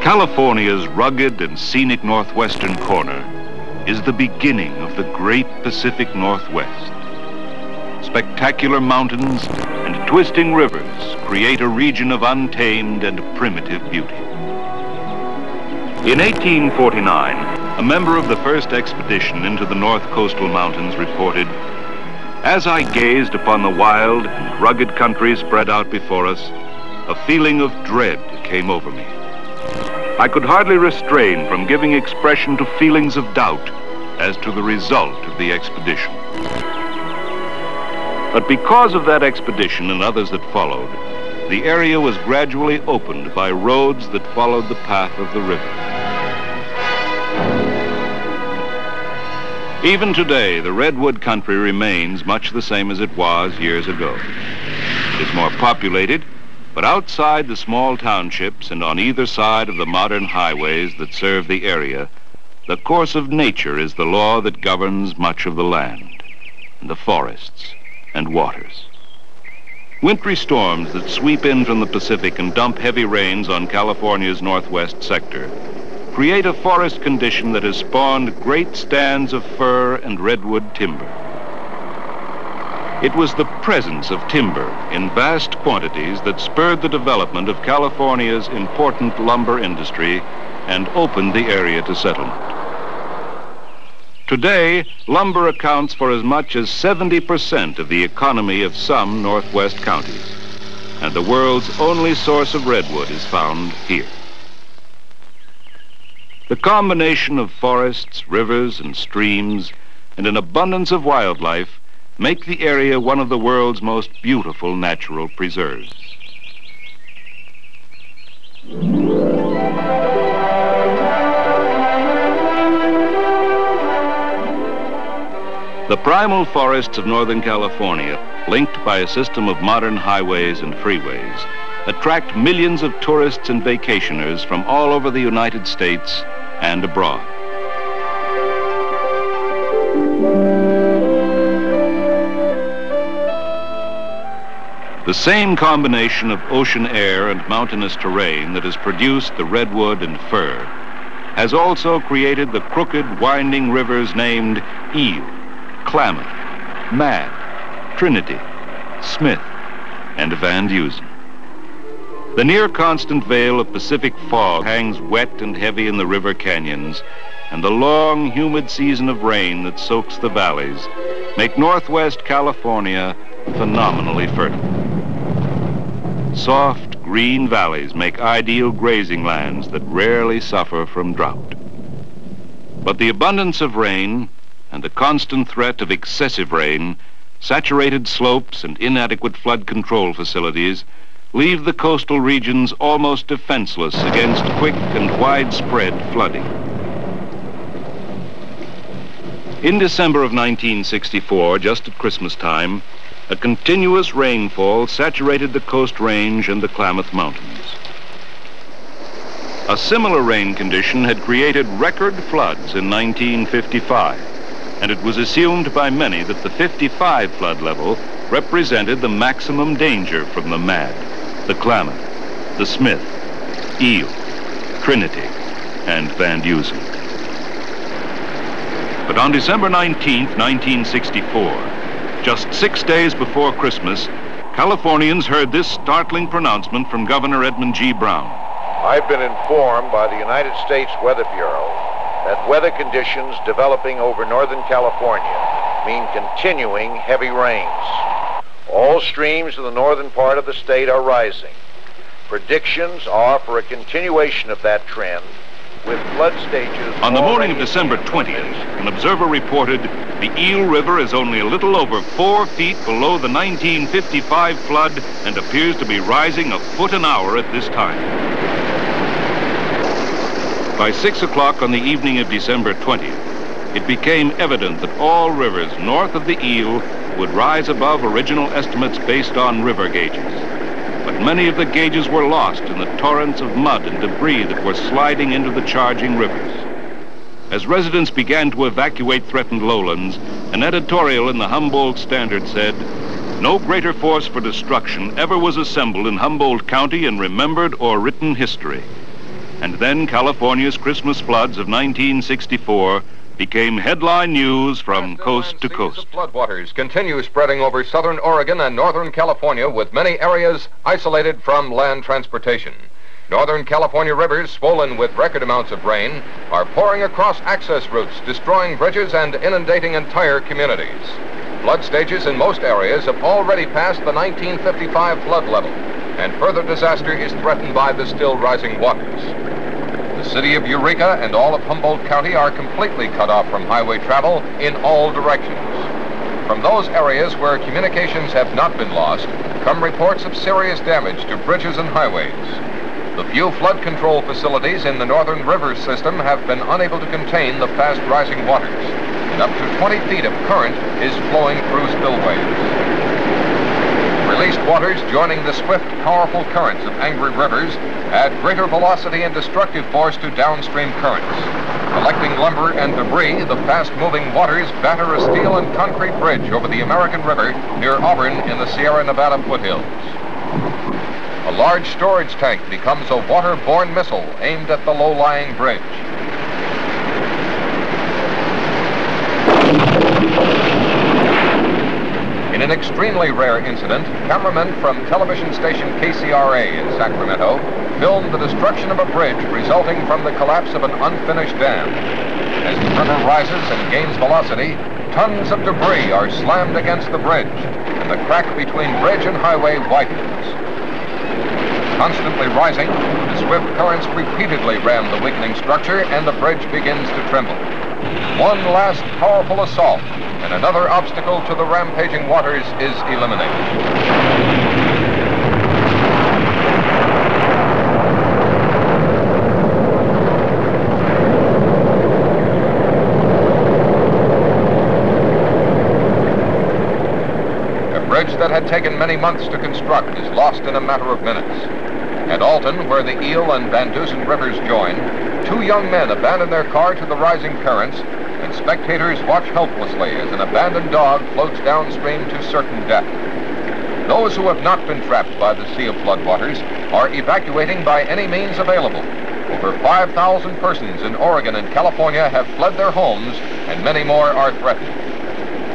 California's rugged and scenic northwestern corner is the beginning of the great Pacific Northwest. Spectacular mountains and twisting rivers create a region of untamed and primitive beauty. In 1849, a member of the first expedition into the North Coastal Mountains reported, "As I gazed upon the wild and rugged country spread out before us, a feeling of dread came over me. I could hardly restrain from giving expression to feelings of doubt as to the result of the expedition." But because of that expedition and others that followed, the area was gradually opened by roads that followed the path of the river. Even today, the redwood country remains much the same as it was years ago. It is more populated, but outside the small townships and on either side of the modern highways that serve the area, the course of nature is the law that governs much of the land, and the forests and waters. Wintry storms that sweep in from the Pacific and dump heavy rains on California's northwest sector create a forest condition that has spawned great stands of fir and redwood timber. It was the presence of timber in vast quantities that spurred the development of California's important lumber industry and opened the area to settlement. Today, lumber accounts for as much as 70% of the economy of some Northwest counties, and the world's only source of redwood is found here. The combination of forests, rivers, and streams, and an abundance of wildlife make the area one of the world's most beautiful natural preserves. The primal forests of Northern California, linked by a system of modern highways and freeways, attract millions of tourists and vacationers from all over the United States and abroad. The same combination of ocean air and mountainous terrain that has produced the redwood and fir has also created the crooked, winding rivers named Eel, Klamath, Mad, Trinity, Smith, and Van Dusen. The near-constant veil of Pacific fog hangs wet and heavy in the river canyons, and the long, humid season of rain that soaks the valleys make Northwest California phenomenally fertile. Soft, green valleys make ideal grazing lands that rarely suffer from drought. But the abundance of rain and the constant threat of excessive rain, saturated slopes, and inadequate flood control facilities leave the coastal regions almost defenseless against quick and widespread flooding. In December of 1964, just at Christmas time, a continuous rainfall saturated the Coast Range and the Klamath Mountains. A similar rain condition had created record floods in 1955, and it was assumed by many that the 55 flood level represented the maximum danger from the Mad, the Klamath, the Smith, Eel, Trinity, and Van Dusen. But on December 19, 1964, just 6 days before Christmas, Californians heard this startling pronouncement from Governor Edmund G. Brown. "I've been informed by the United States Weather Bureau that weather conditions developing over Northern California mean continuing heavy rains. All streams in the northern part of the state are rising. Predictions are for a continuation of that trend, with flood stages..." On the morning of December 20th, an observer reported the Eel River is only a little over 4 feet below the 1955 flood and appears to be rising a foot an hour at this time. By 6 o'clock on the evening of December 20th, it became evident that all rivers north of the Eel would rise above original estimates based on river gauges. But many of the gauges were lost in the torrents of mud and debris that were sliding into the charging rivers. As residents began to evacuate threatened lowlands, an editorial in the Humboldt Standard said, "No greater force for destruction ever was assembled in Humboldt County in remembered or written history. And then California's Christmas floods of 1964 became headline news from coast to coast. Floodwaters continue spreading over southern Oregon and northern California, with many areas isolated from land transportation. Northern California rivers, swollen with record amounts of rain, are pouring across access routes, destroying bridges and inundating entire communities. Flood stages in most areas have already passed the 1955 flood level, and further disaster is threatened by the still rising waters. The city of Eureka and all of Humboldt County are completely cut off from highway travel in all directions. From those areas where communications have not been lost, come reports of serious damage to bridges and highways. The few flood control facilities in the northern river system have been unable to contain the fast rising waters, and up to 20 feet of current is flowing through spillways. Released waters joining the swift, powerful currents of angry rivers add greater velocity and destructive force to downstream currents. Collecting lumber and debris, the fast-moving waters batter a steel and concrete bridge over the American River near Auburn in the Sierra Nevada foothills. A large storage tank becomes a water-borne missile aimed at the low-lying bridge. In an extremely rare incident, cameramen from television station KCRA in Sacramento filmed the destruction of a bridge resulting from the collapse of an unfinished dam. As the river rises and gains velocity, tons of debris are slammed against the bridge, and the crack between bridge and highway widens. Constantly rising, the swift currents repeatedly ram the weakening structure, and the bridge begins to tremble. One last powerful assault, and another obstacle to the rampaging waters is eliminated. A bridge that had taken many months to construct is lost in a matter of minutes. At Alton, where the Eel and Van Dusen rivers join, two young men abandon their car to the rising currents, and spectators watch helplessly as an abandoned dog floats downstream to certain death. Those who have not been trapped by the sea of floodwaters are evacuating by any means available. Over 5,000 persons in Oregon and California have fled their homes, and many more are threatened.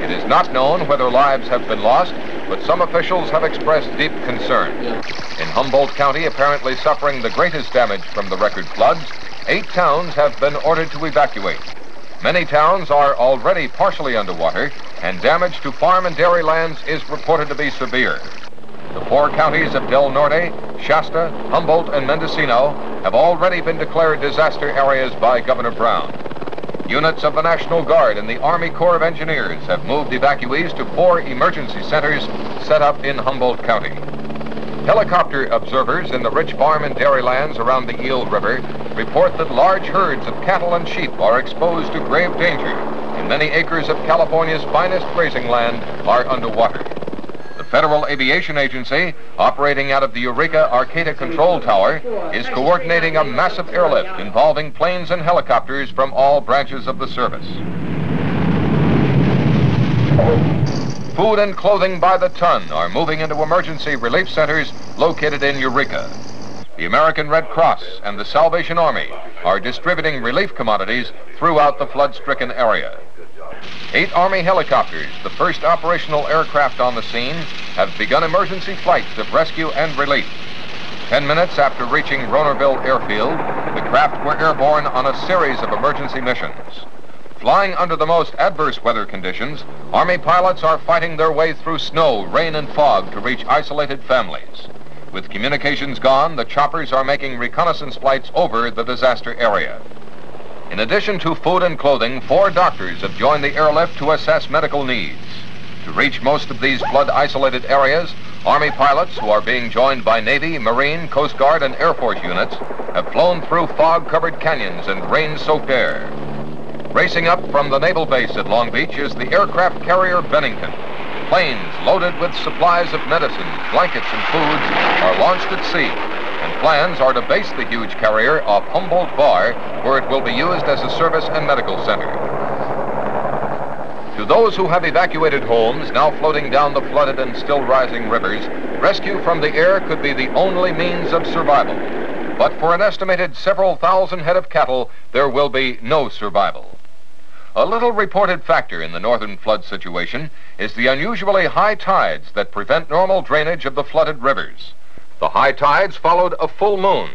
It is not known whether lives have been lost, but some officials have expressed deep concern. In Humboldt County, apparently suffering the greatest damage from the record floods, 8 towns have been ordered to evacuate. Many towns are already partially underwater, and damage to farm and dairy lands is reported to be severe. The 4 counties of Del Norte, Shasta, Humboldt, and Mendocino have already been declared disaster areas by Governor Brown. Units of the National Guard and the Army Corps of Engineers have moved evacuees to 4 emergency centers set up in Humboldt County. Helicopter observers in the rich farm and dairy lands around the Eel River report that large herds of cattle and sheep are exposed to grave danger, and many acres of California's finest grazing land are underwater. The Federal Aviation Agency, operating out of the Eureka Arcata Control Tower, is coordinating a massive airlift involving planes and helicopters from all branches of the service. Food and clothing by the ton are moving into emergency relief centers located in Eureka. The American Red Cross and the Salvation Army are distributing relief commodities throughout the flood-stricken area. 8 Army helicopters, the first operational aircraft on the scene, have begun emergency flights of rescue and relief. 10 minutes after reaching Ronerville Airfield, the craft were airborne on a series of emergency missions. Flying under the most adverse weather conditions, Army pilots are fighting their way through snow, rain, and fog to reach isolated families. With communications gone, the choppers are making reconnaissance flights over the disaster area. In addition to food and clothing, 4 doctors have joined the airlift to assess medical needs. To reach most of these flood-isolated areas, Army pilots, who are being joined by Navy, Marine, Coast Guard, and Air Force units, have flown through fog-covered canyons and rain-soaked air. Racing up from the naval base at Long Beach is the aircraft carrier Bennington. Planes loaded with supplies of medicines, blankets, and foods are launched at sea, and plans are to base the huge carrier off Humboldt Bar, where it will be used as a service and medical center. To those who have evacuated homes, now floating down the flooded and still rising rivers, rescue from the air could be the only means of survival. But for an estimated several thousand head of cattle, there will be no survival. A little reported factor in the northern flood situation is the unusually high tides that prevent normal drainage of the flooded rivers. The high tides followed a full moon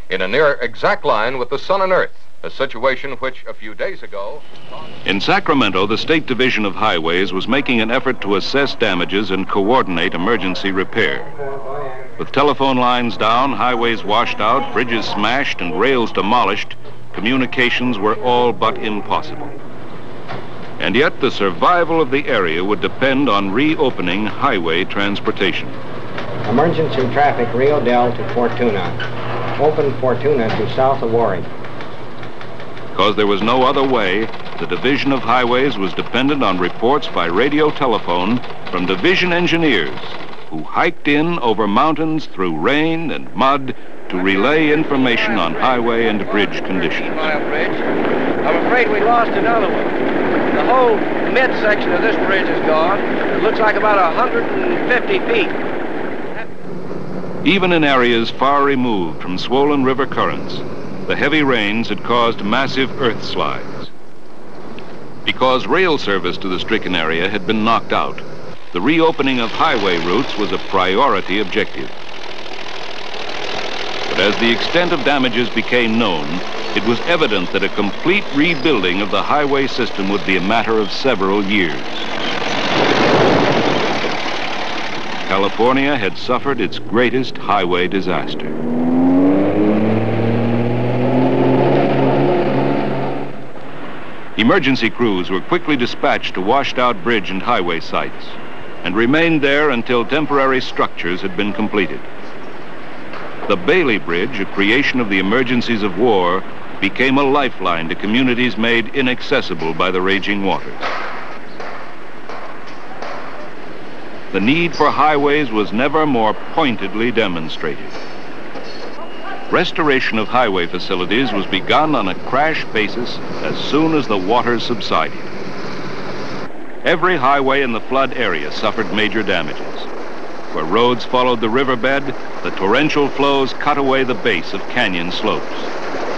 in a near exact line with the sun and earth, a situation which a few days ago... In Sacramento, the State Division of Highways was making an effort to assess damages and coordinate emergency repair. With telephone lines down, highways washed out, bridges smashed, and rails demolished, communications were all but impossible. And yet the survival of the area would depend on reopening highway transportation. Emergency traffic Rio Del to Fortuna. Open Fortuna to south of Warren. Because there was no other way, the Division of Highways was dependent on reports by radio telephone from division engineers who hiked in over mountains through rain and mud to relay information on highway and bridge conditions. 18-mile bridge. I'm afraid we lost another one. The whole midsection of this bridge is gone. It looks like about 150 feet. Even in areas far removed from swollen river currents, the heavy rains had caused massive earth slides. Because rail service to the stricken area had been knocked out, the reopening of highway routes was a priority objective. But as the extent of damages became known, it was evident that a complete rebuilding of the highway system would be a matter of several years. California had suffered its greatest highway disaster. Emergency crews were quickly dispatched to washed-out bridge and highway sites and remained there until temporary structures had been completed. The Bailey Bridge, a creation of the emergencies of war, became a lifeline to communities made inaccessible by the raging waters. The need for highways was never more pointedly demonstrated. Restoration of highway facilities was begun on a crash basis as soon as the waters subsided. Every highway in the flood area suffered major damages. Where roads followed the riverbed, the torrential flows cut away the base of canyon slopes,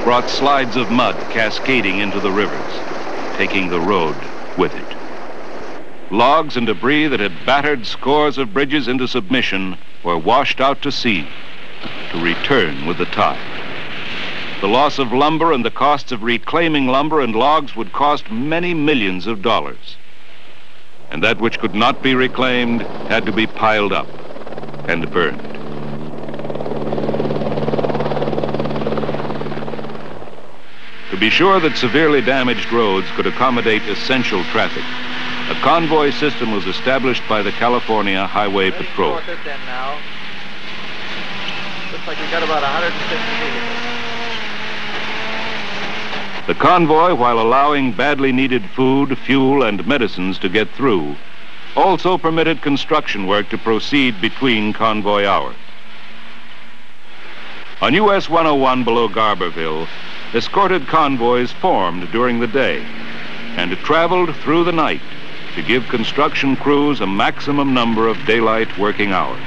brought slides of mud cascading into the rivers, taking the road with it. Logs and debris that had battered scores of bridges into submission were washed out to sea to return with the tide. The loss of lumber and the costs of reclaiming lumber and logs would cost many millions of dollars. And that which could not be reclaimed had to be piled up and burned. To be sure that severely damaged roads could accommodate essential traffic, a convoy system was established by the California Highway Patrol. Looks like we got about 150 feet. The convoy, while allowing badly needed food, fuel, and medicines to get through, also permitted construction work to proceed between convoy hours. On US 101 below Garberville, escorted convoys formed during the day and traveled through the night to give construction crews a maximum number of daylight working hours.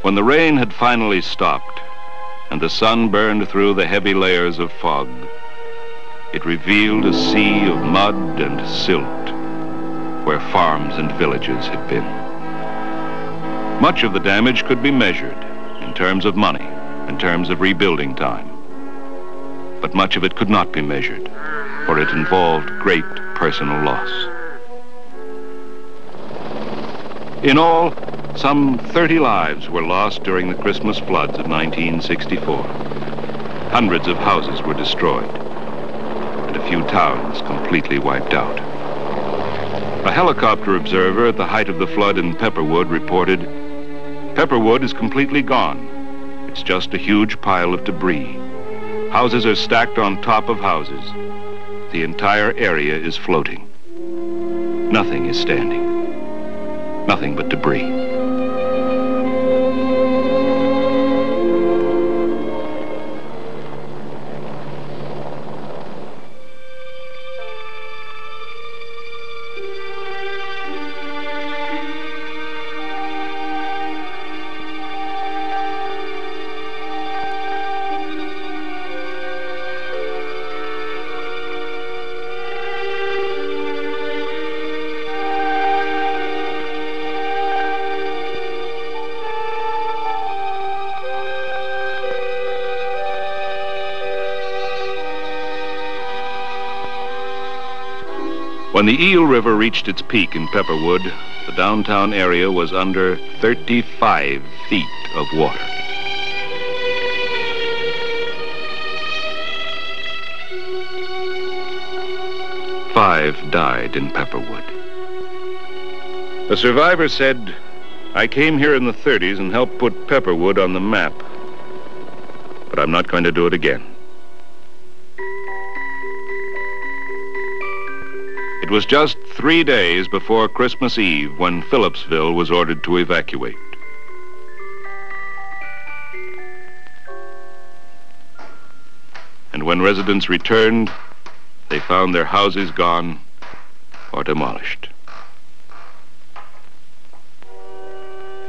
When the rain had finally stopped and the sun burned through the heavy layers of fog, it revealed a sea of mud and silt where farms and villages had been. Much of the damage could be measured in terms of money, in terms of rebuilding time. But much of it could not be measured, for it involved great personal loss. In all, some 30 lives were lost during the Christmas floods of 1964. Hundreds of houses were destroyed, and a few towns completely wiped out. A helicopter observer at the height of the flood in Pepperwood reported, "Pepperwood is completely gone. It's just a huge pile of debris. Houses are stacked on top of houses. The entire area is floating. Nothing is standing. Nothing but debris." When the Eel River reached its peak in Pepperwood, the downtown area was under 35 feet of water. Five died in Pepperwood. A survivor said, "I came here in the 30s and helped put Pepperwood on the map, but I'm not going to do it again." It was just 3 days before Christmas Eve when Phillipsville was ordered to evacuate. And when residents returned, they found their houses gone or demolished.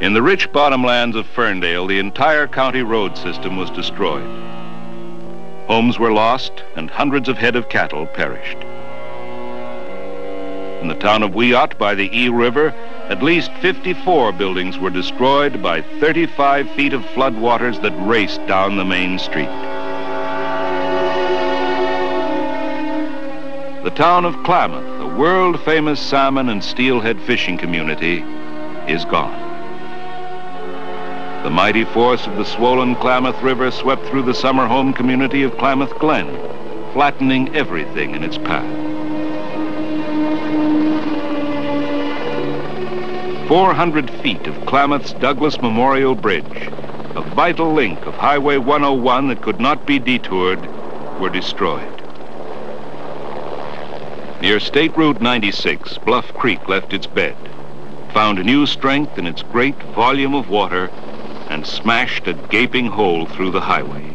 In the rich bottomlands of Ferndale, the entire county road system was destroyed. Homes were lost and hundreds of head of cattle perished. In the town of Wiyot by the Eel River, at least 54 buildings were destroyed by 35 feet of floodwaters that raced down the main street. The town of Klamath, a world-famous salmon and steelhead fishing community, is gone. The mighty force of the swollen Klamath River swept through the summer home community of Klamath Glen, flattening everything in its path. 400 feet of Klamath's Douglas Memorial Bridge, a vital link of Highway 101 that could not be detoured, were destroyed. Near State Route 96, Bluff Creek left its bed, found new strength in its great volume of water, and smashed a gaping hole through the highway.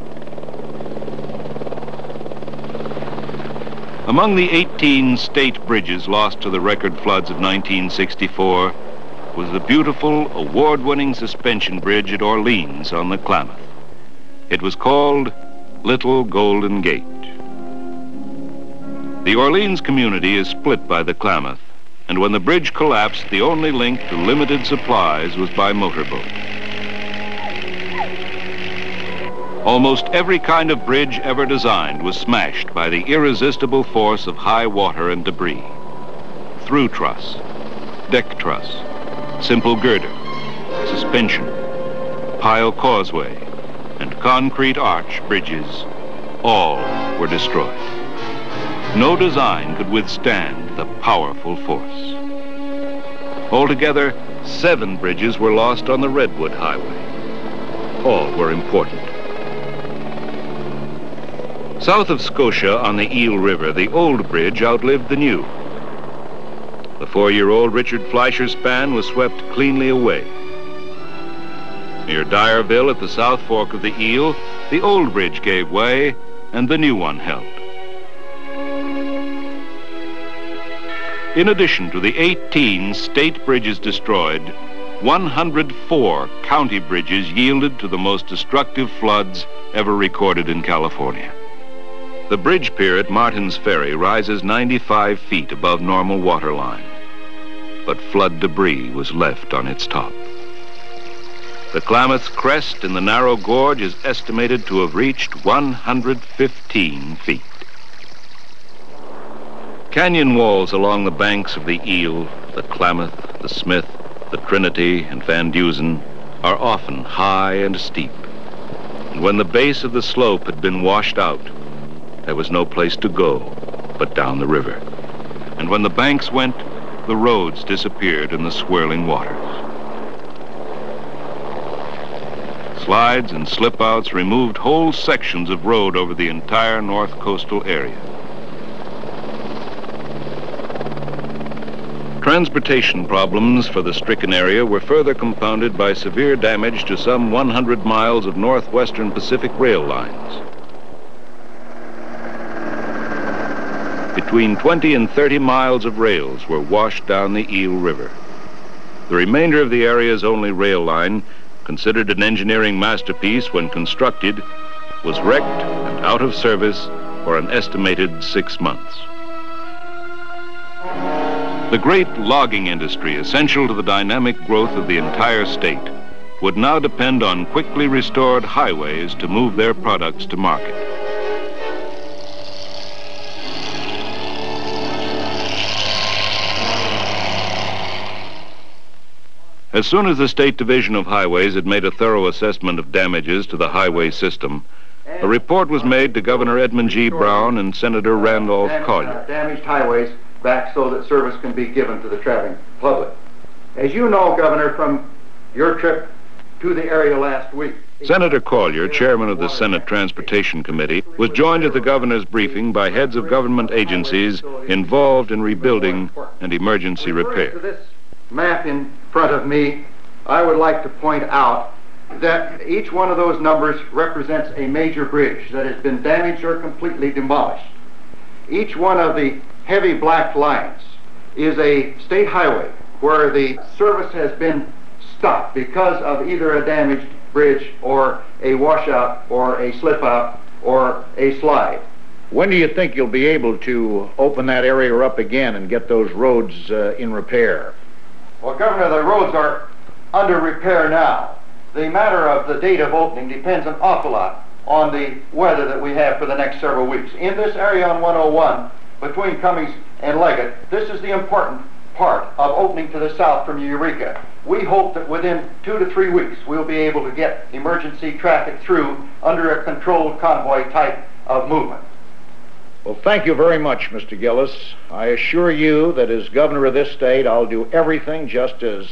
Among the 18 state bridges lost to the record floods of 1964 was the beautiful, award-winning suspension bridge at Orleans on the Klamath. It was called Little Golden Gate. The Orleans community is split by the Klamath, and when the bridge collapsed, the only link to limited supplies was by motorboat. Almost every kind of bridge ever designed was smashed by the irresistible force of high water and debris. Through truss, deck truss, simple girder, suspension, pile causeway, and concrete arch bridges, all were destroyed. No design could withstand the powerful force. Altogether, 7 bridges were lost on the Redwood Highway. All were important. South of Scotia on the Eel River, the old bridge outlived the new. The 4-year-old Richard Fleischer span was swept cleanly away. Near Dyerville at the South Fork of the Eel, the old bridge gave way and the new one held. In addition to the 18 state bridges destroyed, 104 county bridges yielded to the most destructive floods ever recorded in California. The bridge pier at Martin's Ferry rises 95 feet above normal water line, but flood debris was left on its top. The Klamath's crest in the narrow gorge is estimated to have reached 115 feet. Canyon walls along the banks of the Eel, the Klamath, the Smith, the Trinity, and Van Dusen are often high and steep. And when the base of the slope had been washed out, there was no place to go but down the river. And when the banks went, the roads disappeared in the swirling waters. Slides and slip-outs removed whole sections of road over the entire north coastal area. Transportation problems for the stricken area were further compounded by severe damage to some 100 miles of northwestern Pacific rail lines. Between 20 and 30 miles of rails were washed down the Eel River. The remainder of the area's only rail line, considered an engineering masterpiece when constructed, was wrecked and out of service for an estimated 6 months. The great logging industry, essential to the dynamic growth of the entire state, would now depend on quickly restored highways to move their products to market. As soon as the State Division of Highways had made a thorough assessment of damages to the highway system, a report was made to Governor Edmund G. Brown and Senator Randolph Collier. Damaged highways back so that service can be given to the traveling public. As you know, Governor, from your trip to the area last week, Senator Collier, chairman of the Senate Transportation Committee, was joined at the governor's briefing by heads of government agencies involved in rebuilding and emergency repair. To this map in front of me, I would like to point out that each one of those numbers represents a major bridge that has been damaged or completely demolished. Each one of the heavy black lines is a state highway where the service has been stopped because of either a damaged bridge or a washout or a slip out or a slide. When do you think you'll be able to open that area up again and get those roads in repair? Well, Governor, the roads are under repair now. The matter of the date of opening depends an awful lot on the weather that we have for the next several weeks. In this area on 101, between Cummings and Leggett, this is the important part of opening to the south from Eureka. We hope that within 2 to 3 weeks we'll be able to get emergency traffic through under a controlled convoy type of movement. Well, thank you very much, Mr. Gillis. I assure you that as governor of this state, I'll do everything just as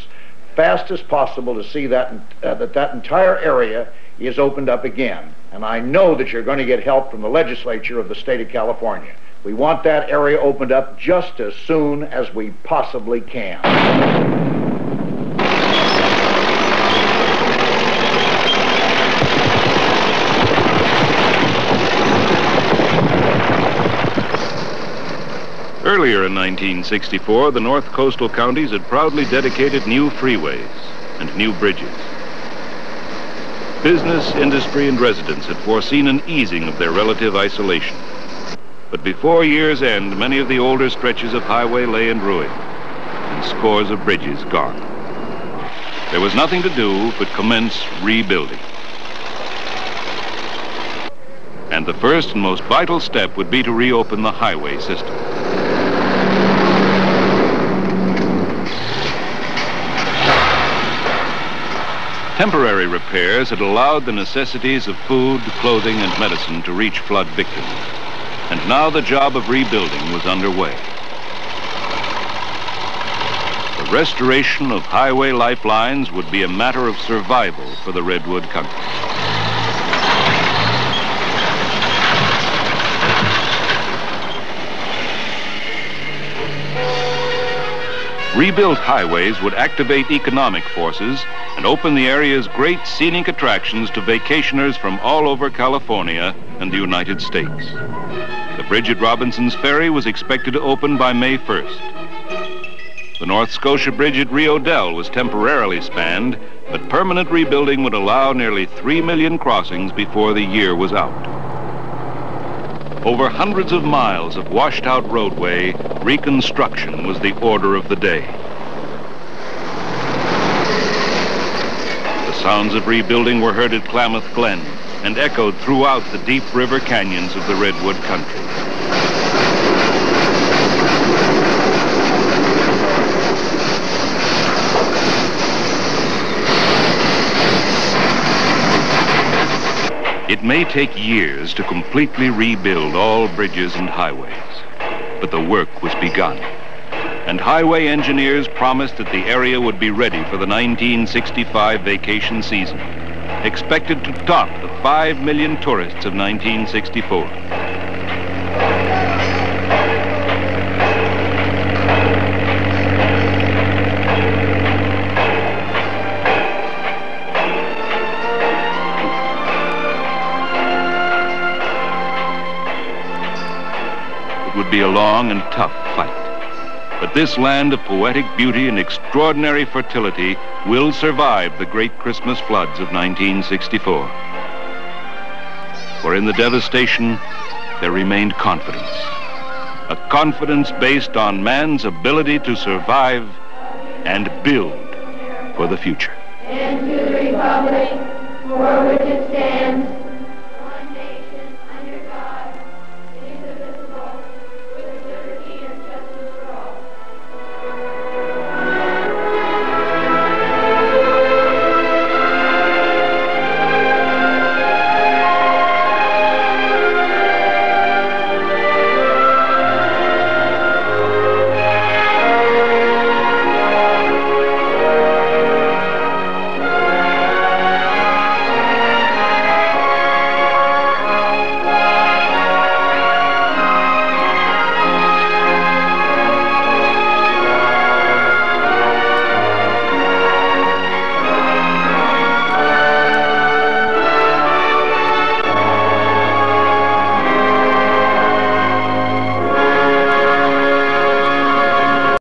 fast as possible to see that that entire area is opened up again. And I know that you're going to get help from the legislature of the state of California. We want that area opened up just as soon as we possibly can. Earlier in 1964, the North Coastal counties had proudly dedicated new freeways and new bridges. Business, industry, and residents had foreseen an easing of their relative isolation. But before year's end, many of the older stretches of highway lay in ruin, and scores of bridges gone. There was nothing to do but commence rebuilding. And the first and most vital step would be to reopen the highway system. Temporary repairs had allowed the necessities of food, clothing, and medicine to reach flood victims. And now the job of rebuilding was underway. The restoration of highway lifelines would be a matter of survival for the Redwood country. Rebuilt highways would activate economic forces and open the area's great scenic attractions to vacationers from all over California and the United States. The bridge at Robinson's Ferry was expected to open by May 1st. The North Scotia Bridge at Rio Dell was temporarily spanned, but permanent rebuilding would allow nearly 3 million crossings before the year was out. Over hundreds of miles of washed-out roadway, reconstruction was the order of the day. The sounds of rebuilding were heard at Klamath Glen and echoed throughout the deep river canyons of the Redwood country. It may take years to completely rebuild all bridges and highways, but the work was begun. And highway engineers promised that the area would be ready for the 1965 vacation season, expected to top the 5 million tourists of 1964. Would be a long and tough fight. But this land of poetic beauty and extraordinary fertility will survive the great Christmas floods of 1964. For in the devastation, there remained confidence. A confidence based on man's ability to survive and build for the future. And to the republic for which it stands,